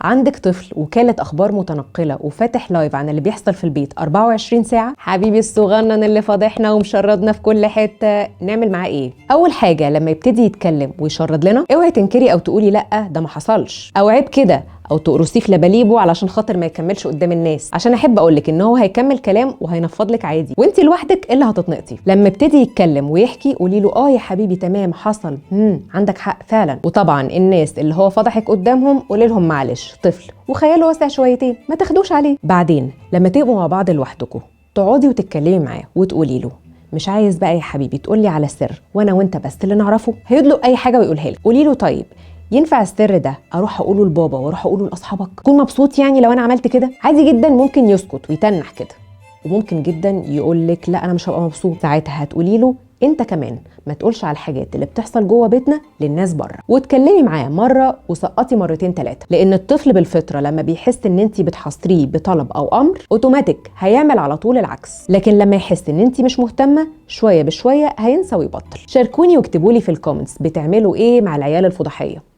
عندك طفل وكالة أخبار متنقلة وفاتح لايف عن اللي بيحصل في البيت 24 ساعة. حبيبي الصغنن اللي فاضحنا ومشردنا في كل حتة، نعمل معاه إيه؟ أول حاجة لما يبتدي يتكلم ويشرد لنا، اوعي تنكري أو تقولي لأ ده ما حصلش أو عيب كده أو تقرصيه في لباليبه علشان خاطر ما يكملش قدام الناس، عشان أحب أقولك إن هو هيكمل كلام وهينفض لك عادي وأنت لوحدك اللي هتتنقطي. لما يبتدي يتكلم ويحكي قولي له يا حبيبي تمام حصل، عندك حق فعلا. وطبعا الناس اللي هو فضحك قدامهم قولي لهم معلش طفل وخياله واسع شويتين ما تاخدوش عليه. بعدين لما تبقوا مع بعض لوحدكم تقعدي وتتكلمي معاه وتقولي له مش عايز بقى يا حبيبي تقولي على سر وانا وانت بس اللي نعرفه، هيدلق اي حاجه ويقولها لك. قولي له طيب ينفع السر ده اروح اقوله لبابا واروح اقوله لاصحابك؟ تكون مبسوط يعني لو انا عملت كده؟ عادي جدا ممكن يسكت ويتنح كده، وممكن جدا يقول لك لا انا مش هبقى مبسوط. ساعتها هتقولي له انت كمان ما تقولش على الحاجات اللي بتحصل جوه بيتنا للناس بره، وتكلمي معاه مره وسقطي مرتين ثلاثه، لان الطفل بالفطره لما بيحس ان انت بتحاصريه بطلب او امر اوتوماتيك هيعمل على طول العكس، لكن لما يحس ان انت مش مهتمه شويه بشويه هينسى ويبطل. شاركوني واكتبوا لي في الكومنتس بتعملوا ايه مع العيال الفضحيه.